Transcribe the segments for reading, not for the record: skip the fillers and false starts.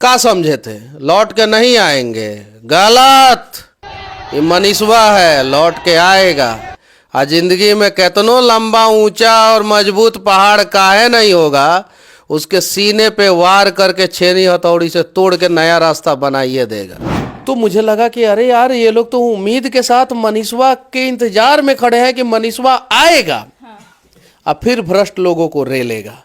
क्या समझे थे लौट के नहीं आएंगे? गलत। ये मनीषवा है, लौट के आएगा। आ जिंदगी में कितनो लंबा ऊंचा और मजबूत पहाड़ काहे नहीं होगा, उसके सीने पे वार करके छेनी हथौड़ी से तोड़ के नया रास्ता बनाइए देगा। तो मुझे लगा कि अरे यार, ये लोग तो उम्मीद के साथ मनीषवा के इंतजार में खड़े हैं कि मनीषवा आएगा और फिर भ्रष्ट लोगों को रेलेगा।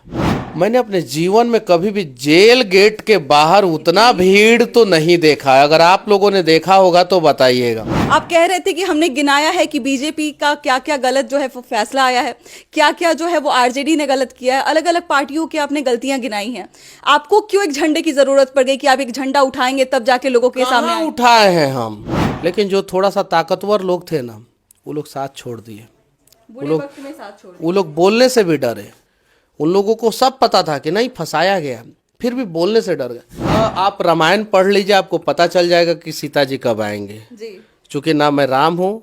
मैंने अपने जीवन में कभी भी जेल गेट के बाहर उतना भीड़ तो नहीं देखा। अगर आप लोगों ने देखा होगा तो बताइएगा। आप कह रहे थे कि हमने गिनाया है कि बीजेपी का क्या क्या गलत जो है वो फैसला आया है, क्या क्या जो है वो आरजेडी ने गलत किया है, अलग अलग पार्टियों की आपने गलतियां गिनाई हैं। आपको क्यों एक झंडे की जरूरत पड़ गई कि आप एक झंडा उठाएंगे तब जाके लोगों के सामने आएंगे? उठाए हैं हम, लेकिन जो थोड़ा सा ताकतवर लोग थे ना, वो लोग साथ छोड़ दिए। वो लोग बोलने से भी डरे। उन लोगों को सब पता था कि नहीं फंसाया गया, फिर भी बोलने से डर गए। आप रामायण पढ़ लीजिए, आपको पता चल जाएगा कि सीता जी कब आएंगे जी। चूंकि ना मैं राम हूँ।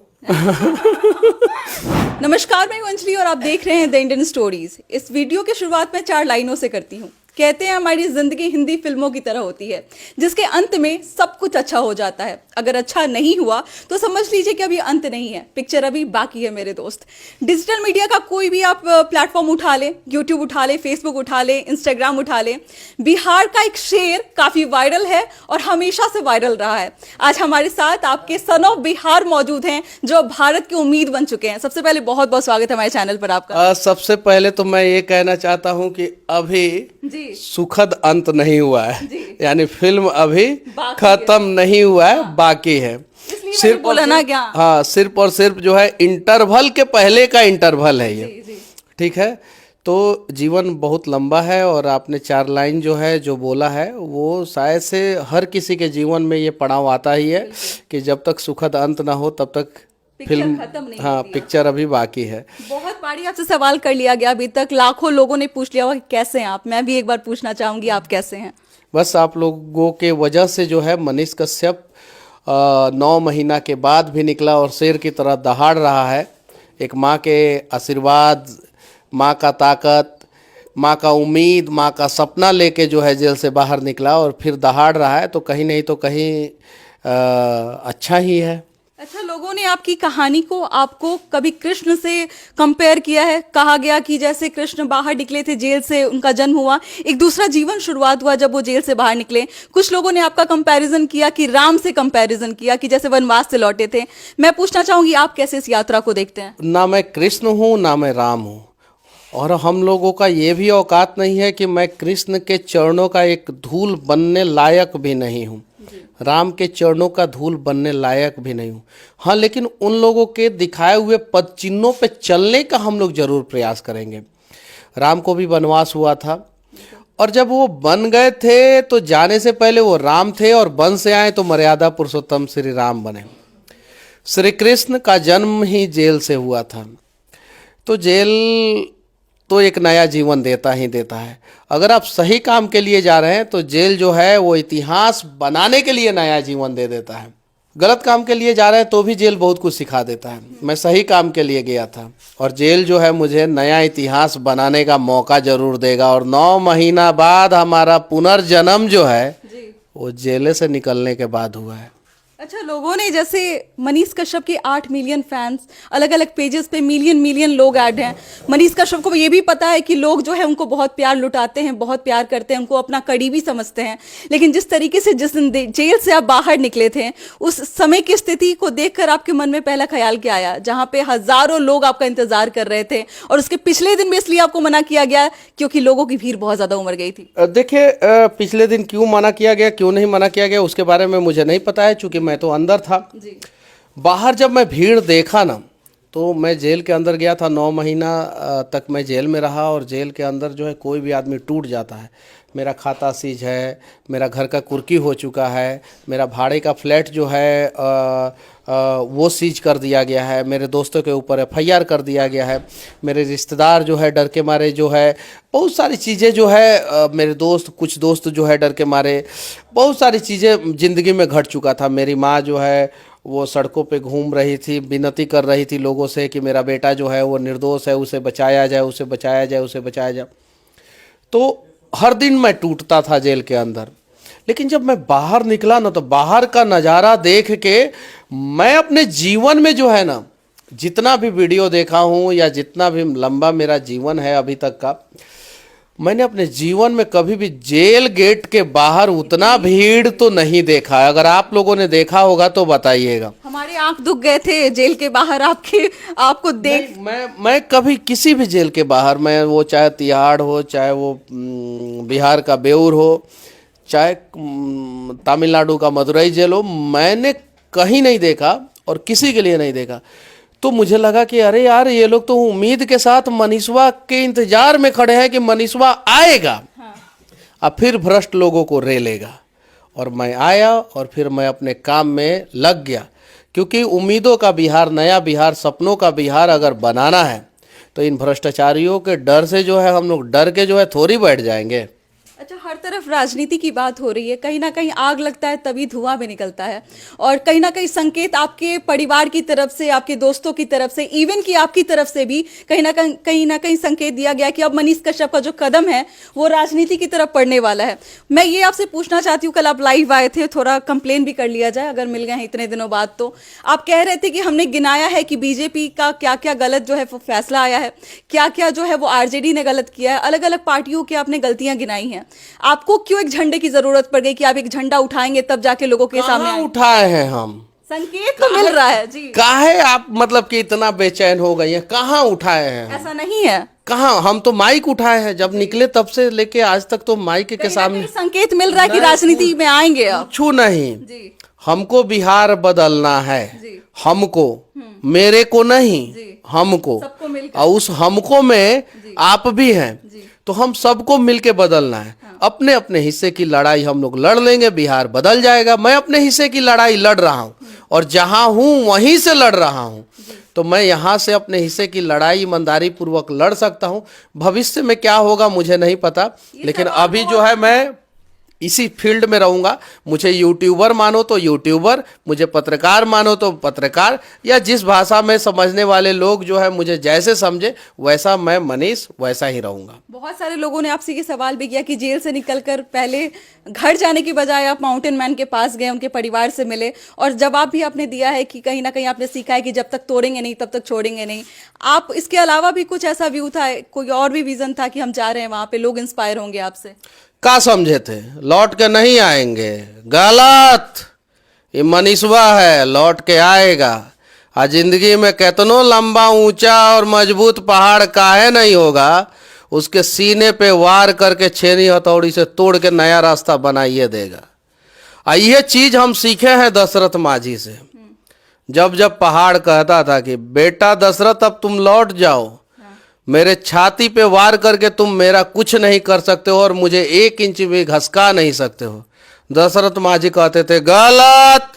नमस्कार, मैं अंजलि और आप देख रहे हैं द इंडियन स्टोरीज। इस वीडियो की शुरुआत मैं 4 लाइनों से करती हूँ। कहते हैं हमारी जिंदगी हिंदी फिल्मों की तरह होती है, जिसके अंत में सब कुछ अच्छा हो जाता है। अगर अच्छा नहीं हुआ तो समझ लीजिए कि अभी अंत नहीं है, पिक्चर अभी बाकी है मेरे दोस्त। डिजिटल मीडिया का कोई भी आप प्लेटफॉर्म उठा ले, यूट्यूब उठा ले, फेसबुक उठा ले, इंस्टाग्राम उठा ले, बिहार का एक शेर काफी वायरल है और हमेशा से वायरल रहा है। आज हमारे साथ आपके सन ऑफ बिहार मौजूद हैं, जो भारत की उम्मीद बन चुके हैं। सबसे पहले बहुत बहुत स्वागत है हमारे चैनल पर आपका। सबसे पहले तो मैं ये कहना चाहता हूँ कि अभी जी सुखद अंत नहीं हुआ है, यानी फिल्म अभी खत्म नहीं हुआ है, बाकी है। सिर्फ बोला ना क्या? हाँ, सिर्फ और सिर्फ जो है इंटरवल के पहले का इंटरवल है ये। ठीक है, तो जीवन बहुत लंबा है और आपने 4 लाइन जो है जो बोला है वो शायद से हर किसी के जीवन में ये पड़ाव आता ही है कि जब तक सुखद अंत ना हो तब तक फिल्म खत्म नहीं। हाँ, पिक्चर अभी बाकी है। बहुत बारी आपसे सवाल कर लिया गया, अभी तक लाखों लोगों ने पूछ लिया कि कैसे हैं आप। मैं भी एक बार पूछना चाहूंगी, आप कैसे हैं? बस आप लोगों के वजह से जो है मनीष कश्यप 9 महीना के बाद भी निकला और शेर की तरह दहाड़ रहा है। एक माँ के आशीर्वाद, माँ का ताकत, माँ का उम्मीद, माँ का सपना लेके जो है जेल से बाहर निकला और फिर दहाड़ रहा है, तो कहीं नहीं तो कहीं अच्छा ही है। अच्छा, लोगों ने आपकी कहानी को आपको कभी कृष्ण से कंपेयर किया है। कहा गया कि जैसे कृष्ण बाहर निकले थे जेल से, उनका जन्म हुआ, एक दूसरा जीवन शुरुआत हुआ जब वो जेल से बाहर निकले। कुछ लोगों ने आपका कंपैरिजन किया कि राम से कंपैरिजन किया कि जैसे वनवास से लौटे थे। मैं पूछना चाहूंगी, आप कैसे इस यात्रा को देखते हैं? ना मैं कृष्ण हूँ ना मैं राम हूँ, और हम लोगों का ये भी औकात नहीं है कि मैं कृष्ण के चरणों का एक धूल बनने लायक भी नहीं हूँ, राम के चरणों का धूल बनने लायक भी नहीं हूँ। हाँ, लेकिन उन लोगों के दिखाए हुए पद चिन्हों पे चलने का हम लोग जरूर प्रयास करेंगे। राम को भी वनवास हुआ था और जब वो बन गए थे तो जाने से पहले वो राम थे और वन से आए तो मर्यादा पुरुषोत्तम श्री राम बने। श्री कृष्ण का जन्म ही जेल से हुआ था, तो जेल तो एक नया जीवन देता ही देता है। अगर आप सही काम के लिए जा रहे हैं तो जेल जो है वो इतिहास बनाने के लिए नया जीवन दे देता है। गलत काम के लिए जा रहे हैं तो भी जेल बहुत कुछ सिखा देता है। मैं सही काम के लिए गया था और जेल जो है मुझे नया इतिहास बनाने का मौका जरूर देगा, और 9 महीना बाद हमारा पुनर्जन्म जो है वो जेल से निकलने के बाद हुआ है। अच्छा, लोगों ने जैसे मनीष कश्यप के 8 मिलियन फैंस, अलग अलग पेजेस पे मिलियन लोग ऐड हैं। मनीष कश्यप को ये भी पता है कि लोग जो है उनको बहुत प्यार लुटाते हैं, बहुत प्यार करते हैं, उनको अपना करीबी समझते हैं। लेकिन जिस तरीके से जिस दिन जेल से आप बाहर निकले थे, उस समय की स्थिति को देखकर आपके मन में पहला ख्याल क्या आया, जहाँ पे हजारों लोग आपका इंतजार कर रहे थे और उसके पिछले दिन भी इसलिए आपको मना किया गया क्योंकि लोगों की भीड़ बहुत ज्यादा उमड़ गई थी? देखिए, पिछले दिन क्यों मना किया गया, क्यों नहीं मना किया गया, उसके बारे में मुझे नहीं पता है, चूंकि मैं तो अंदर था जी। बाहर जब मैं भीड़ देखा ना, तो मैं जेल के अंदर गया था। 9 महीना तक मैं जेल में रहा और जेल के अंदर जो है कोई भी आदमी टूट जाता है। मेरा खाता सीज है, मेरा घर का कुर्की हो चुका है, मेरा भाड़े का फ्लैट जो है वो सीज कर दिया गया है, मेरे दोस्तों के ऊपर FIR कर दिया गया है, मेरे रिश्तेदार जो है डर के मारे जो है बहुत सारी चीज़ें जो है मेरे कुछ दोस्त जो है डर के मारे बहुत सारी चीज़ें ज़िंदगी में घट चुका था। मेरी माँ जो है वो सड़कों पे घूम रही थी, विनती कर रही थी लोगों से कि मेरा बेटा जो है वो निर्दोष है, उसे बचाया जाए, उसे बचाया जाए, उसे बचाया जाए। तो हर दिन मैं टूटता था जेल के अंदर, लेकिन जब मैं बाहर निकला ना, तो बाहर का नज़ारा देख के मैं अपने जीवन में जो है ना, जितना भी वीडियो देखा हूँ या जितना भी लंबा मेरा जीवन है अभी तक का, मैंने अपने जीवन में कभी भी जेल गेट के बाहर उतना भीड़ तो नहीं देखा है। अगर आप लोगों ने देखा होगा तो बताइएगा। हमारे आंख दुख गए थे जेल के बाहर आपको देख। मैं कभी किसी भी जेल के बाहर, मैं वो चाहे तिहाड़ हो, चाहे वो बिहार का बेऊर हो, चाहे तमिलनाडु का मदुरई जेल हो, मैंने कहीं नहीं देखा और किसी के लिए नहीं देखा। तो मुझे लगा कि अरे यार, ये लोग तो उम्मीद के साथ मनीषवा के इंतजार में खड़े हैं कि मनीषवा आएगा। हाँ। अब फिर भ्रष्ट लोगों को रेलेगा। और मैं आया और फिर मैं अपने काम में लग गया, क्योंकि उम्मीदों का बिहार, नया बिहार, सपनों का बिहार अगर बनाना है तो इन भ्रष्टाचारियों के डर से जो है हम लोग डर के जो है थोड़ी बैठ जाएंगे। अच्छा, हर तरफ राजनीति की बात हो रही है, कहीं ना कहीं आग लगता है तभी धुआं भी निकलता है, और कहीं ना कहीं संकेत आपके परिवार की तरफ से, आपके दोस्तों की तरफ से, इवन कि आपकी तरफ से भी कहीं ना कहीं संकेत दिया गया कि अब मनीष कश्यप का जो कदम है वो राजनीति की तरफ पड़ने वाला है। मैं ये आपसे पूछना चाहती हूँ, कल आप लाइव आए थे, थोड़ा कंप्लेन भी कर लिया जाए अगर मिल गए हैं इतने दिनों बाद, तो आप कह रहे थे कि हमने गिनाया है कि बीजेपी का क्या क्या गलत जो है वो फैसला आया है, क्या क्या जो है वो आरजेडी ने गलत किया है, अलग अलग पार्टियों की आपने गलतियां गिनाई हैं। आपको क्यों एक झंडे की जरूरत पड़ गई कि आप एक झंडा उठाएंगे तब जाके लोगों के सामने आएंगे? उठाए हैं हम, संकेत तो मिल रहा है जी। काहे आप मतलब कि इतना बेचैन हो गई हैं? कहाँ उठाए हैं? ऐसा नहीं है। कहाँ? हम तो माइक उठाए हैं, जब निकले तब से लेके आज तक तो माइक के सामने संकेत मिल रहा है कि राजनीति में आएंगे आप। छू नहीं जी। हमको बिहार बदलना है जी। हमको, मेरे को नहीं, हमको। सबको मिलकर। और उस हमको में आप भी हैं, तो हम सबको मिलके बदलना है। अपने अपने हिस्से की लड़ाई हम लोग लड़ लेंगे, बिहार बदल जाएगा। मैं अपने हिस्से की लड़ाई लड़ रहा हूँ और जहां हूं वहीं से लड़ रहा हूं, तो मैं यहां से अपने हिस्से की लड़ाई ईमानदारी पूर्वक लड़ सकता हूं। भविष्य में क्या होगा मुझे नहीं पता, लेकिन अभी जो है मैं इसी फील्ड में रहूंगा। मुझे यूट्यूबर मानो तो यूट्यूबर, मुझे पत्रकार मानो तो पत्रकार, या जिस भाषा में समझने वाले लोग जो है मुझे जैसे समझे वैसा मैं मनीष वैसा ही रहूंगा। बहुत सारे लोगों ने आपसे ये सवाल भी किया कि जेल से निकलकर पहले घर जाने की बजाय आप माउंटेन मैन के पास गए, उनके परिवार से मिले, और जवाब भी आपने दिया है कि कहीं ना कहीं आपने सीखा है कि जब तक तोड़ेंगे नहीं तब तक छोड़ेंगे नहीं। आप इसके अलावा भी कुछ ऐसा व्यू था, कोई और भी विजन था कि हम जा रहे हैं वहां पे, लोग इंस्पायर होंगे आपसे? क्या समझे थे लौट के नहीं आएंगे? गलत। ये मनीषवा है, लौट के आएगा। आज जिंदगी में कितनो लंबा, ऊंचा और मजबूत पहाड़ काहे नहीं होगा, उसके सीने पे वार करके छेनी हथौड़ी से तोड़ के नया रास्ता बनाइए देगा। ये चीज हम सीखे हैं दशरथ माझी से। जब जब पहाड़ कहता था कि बेटा दशरथ अब तुम लौट जाओ, मेरे छाती पे वार करके तुम मेरा कुछ नहीं कर सकते हो और मुझे 1 इंच भी घसका नहीं सकते हो, दशरथ माझी कहते थे गलत।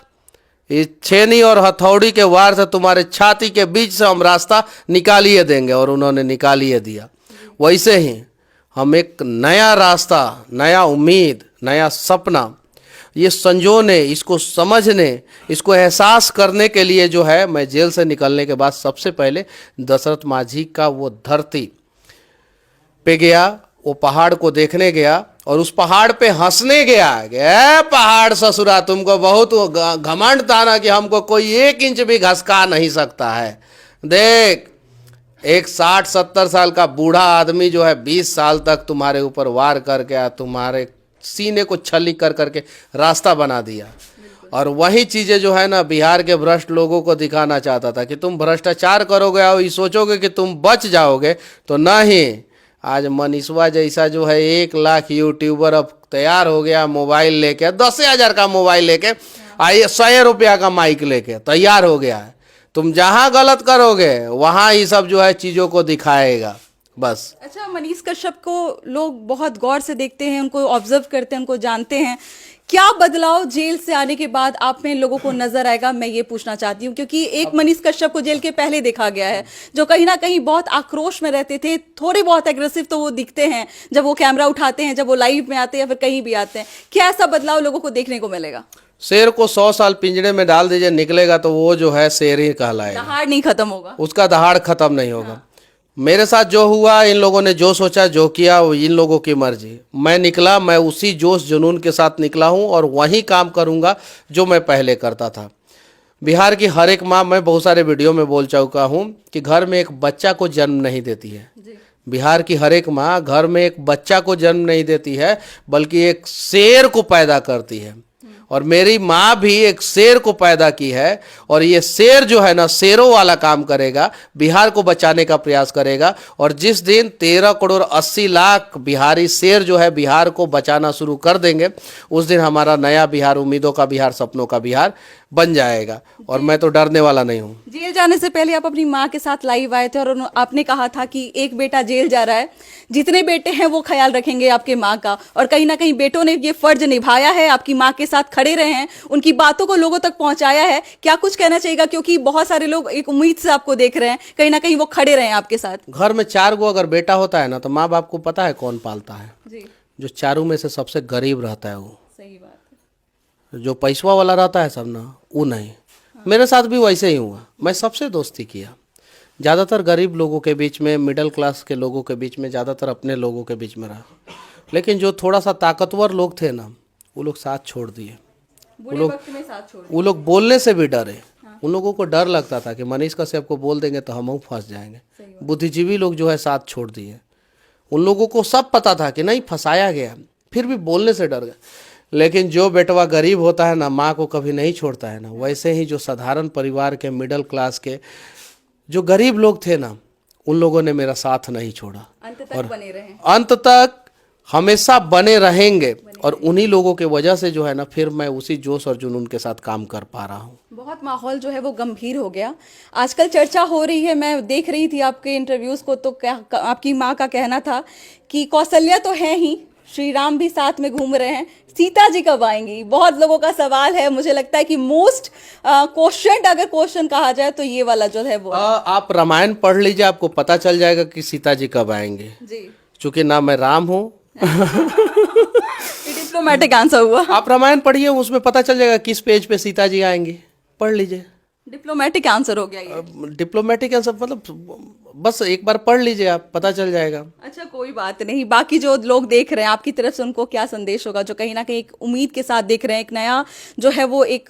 इस छेनी और हथौड़ी के वार से तुम्हारे छाती के बीच से हम रास्ता निकालिए देंगे, और उन्होंने निकालिए दिया। वैसे ही हम एक नया रास्ता, नया उम्मीद, नया सपना, ये संजोने, इसको समझने, इसको एहसास करने के लिए जो है मैं जेल से निकलने के बाद सबसे पहले दशरथ माझी का वो धरती पे गया, वो पहाड़ को देखने गया और उस पहाड़ पे हंसने गया। पहाड़ ससुरा, तुमको बहुत घमंड था ना कि हमको कोई 1 इंच भी घसका नहीं सकता है। देख, एक 60-70 साल का बूढ़ा आदमी जो है 20 साल तक तुम्हारे ऊपर वार करके तुम्हारे सीने को छली कर करके रास्ता बना दिया। और वही चीज़ें जो है ना बिहार के भ्रष्ट लोगों को दिखाना चाहता था कि तुम भ्रष्टाचार करोगे और ये सोचोगे कि तुम बच जाओगे, तो नहीं। आज मनीषवा जैसा जो है 1 लाख यूट्यूबर अब तैयार हो गया, मोबाइल लेके 10,000 का मोबाइल लेके, 100 रुपया का माइक लेके तैयार हो गया है। तुम जहाँ गलत करोगे वहाँ ये सब जो है चीज़ों को दिखाएगा बस। अच्छा, मनीष कश्यप को लोग बहुत गौर से देखते हैं, उनको ऑब्जर्व करते हैं, उनको जानते हैं। क्या बदलाव जेल से आने के बाद आप में लोगों को नजर आएगा, मैं ये पूछना चाहती हूँ, क्योंकि एक मनीष कश्यप को जेल के पहले देखा गया है जो कहीं ना कहीं बहुत आक्रोश में रहते थे, थोड़े बहुत एग्रेसिव तो वो दिखते हैं जब वो कैमरा उठाते हैं, जब वो लाइव में आते हैं या फिर कहीं भी आते हैं। क्या ऐसा बदलाव लोगों को देखने को मिलेगा? शेर को 100 साल पिंजरे में डाल दीजिए, निकलेगा तो वो जो है शेर ही कहलाएगा, दहाड़ नहीं खत्म होगा, उसका दहाड़ खत्म नहीं होगा। मेरे साथ जो हुआ, इन लोगों ने जो सोचा जो किया वो इन लोगों की मर्जी। मैं निकला, मैं उसी जोश जुनून के साथ निकला हूँ और वही काम करूँगा जो मैं पहले करता था। बिहार की हर एक माँ, मैं बहुत सारे वीडियो में बोल चुका हूँ कि घर में एक बच्चा को जन्म नहीं देती है। बिहार की हर एक माँ घर में एक बच्चा को जन्म नहीं देती है, बल्कि एक शेर को पैदा करती है। और मेरी माँ भी एक शेर को पैदा की है, और ये शेर जो है ना, शेरों वाला काम करेगा, बिहार को बचाने का प्रयास करेगा। और जिस दिन 13 करोड़ 80 लाख बिहारी शेर जो है बिहार को बचाना शुरू कर देंगे, उस दिन हमारा नया बिहार, उम्मीदों का बिहार, सपनों का बिहार बन जाएगा। और मैं तो डरने वाला नहीं हूँ। जेल जाने से पहले आप अपनी माँ के साथ लाइव आए थे और आपने कहा था कि एक बेटा जेल जा रहा है, जितने बेटे हैं वो ख्याल रखेंगे आपके माँ का। और कहीं ना कहीं बेटों ने ये फर्ज निभाया है, आपकी माँ के साथ खड़े रहे हैं, उनकी बातों को लोगों तक पहुंचाया है। क्या कुछ कहना चाहिएगा, क्योंकि बहुत सारे लोग एक उम्मीद से आपको देख रहे हैं, कहीं ना कहीं वो खड़े रहे हैं आपके साथ। घर में 4 गो अगर बेटा होता है ना, तो माँ बाप को पता है कौन पालता है? जी, जो चारों में से सबसे गरीब रहता है वो। सही बात है। जो पैसवा वाला रहता है सब ना, वो नहीं। मेरे साथ भी वैसे ही हुआ। मैं सबसे दोस्ती किया, ज़्यादातर गरीब लोगों के बीच में, मिडिल क्लास के लोगों के बीच में, ज़्यादातर अपने लोगों के बीच में रहा। लेकिन जो थोड़ा सा ताकतवर लोग थे ना, वो लोग साथ छोड़ दिए। बुरे वक्त में साथ छोड़ वो लोग बोलने से भी डरे। उन लोगों को डर लगता था कि मनीष कश्यप को बोल देंगे तो हम फंस जाएंगे। बुद्धिजीवी लोग जो है साथ छोड़ दिए। उन लोगों को सब पता था कि नहीं, फंसाया गया, फिर भी बोलने से डर गए। लेकिन जो बेटवा गरीब होता है ना, माँ को कभी नहीं छोड़ता है ना, वैसे ही जो साधारण परिवार के, मिडिल क्लास के जो गरीब लोग थे ना, उन लोगों ने मेरा साथ नहीं छोड़ा। अंत तक बने रहे। अंत तक हमेशा बने रहेंगे। और उन्हीं लोगों के वजह से जो है ना, फिर मैं उसी जोश और जुनून के साथ काम कर पा रहा हूँ। बहुत माहौल जो है वो गंभीर हो गया। आजकल चर्चा हो रही है, मैं देख रही थी आपके इंटरव्यूज को, तो आपकी माँ का कहना था कि कौशल्या तो है ही, श्री राम भी साथ में घूम रहे हैं, सीता जी कब आएंगी? बहुत लोगों का सवाल है। मुझे लगता है कि मोस्ट क्वेश्चन, अगर क्वेश्चन कहा जाए तो ये वाला जो है वो आप रामायण पढ़ लीजिए, आपको पता चल जाएगा कि सीता जी कब आएंगे। जी, चूंकि ना मैं राम हूँ। डिप्लोमेटिक आंसर हुआ। आप रामायण पढ़िए, उसमें पता चल जाएगा किस पेज पे सीता जी आएंगी। पढ़ लीजिए। डिप्लोमेटिक आंसर हो गया ये। डिप्लोमेटिक आंसर मतलब बस एक बार पढ़ लीजिए, आप पता चल जाएगा। अच्छा, कोई बात नहीं। बाकी जो लोग देख रहे हैं आपकी तरफ से, उनको क्या संदेश होगा, जो कहीं ना कहीं एक उम्मीद के साथ देख रहे हैं, एक नया जो है वो एक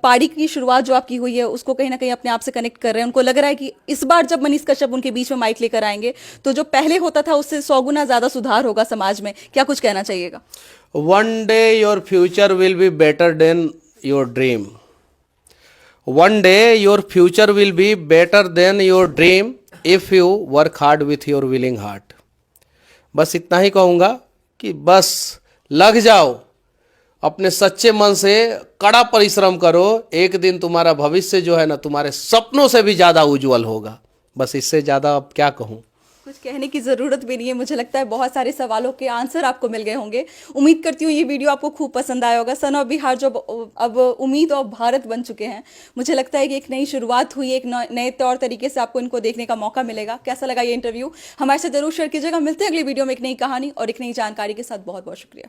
पारी की शुरुआत जो आपकी हुई है, उसको कहीं ना कहीं अपने आप से कनेक्ट कर रहे हैं। उनको लग रहा है कि इस बार जब मनीष कश्यप उनके बीच में माइक लेकर आएंगे, तो जो पहले होता था उससे 100 गुना ज्यादा सुधार होगा समाज में। क्या कुछ कहना चाहिएगा? One day your future will be better than your dream. One day your future will be better than your dream if you work hard with your willing heart. बस इतना ही कहूँगा कि बस लग जाओ, अपने सच्चे मन से कड़ा परिश्रम करो। एक दिन तुम्हारा भविष्य जो है ना, तुम्हारे सपनों से भी ज़्यादा उज्जवल होगा। बस इससे ज़्यादा अब क्या कहूँ। कुछ कहने की ज़रूरत भी नहीं है। मुझे लगता है बहुत सारे सवालों के आंसर आपको मिल गए होंगे। उम्मीद करती हूँ ये वीडियो आपको खूब पसंद आया होगा। सन ऑफ बिहार जो अब उम्मीद और भारत बन चुके हैं, मुझे लगता है कि एक नई शुरुआत हुई, एक नए तौर तरीके से आपको इनको देखने का मौका मिलेगा। कैसा लगा ये इंटरव्यू, हमारे साथ जरूर शेयर कीजिएगा। मिलते हैं अगली वीडियो में एक नई कहानी और एक नई जानकारी के साथ। बहुत बहुत शुक्रिया।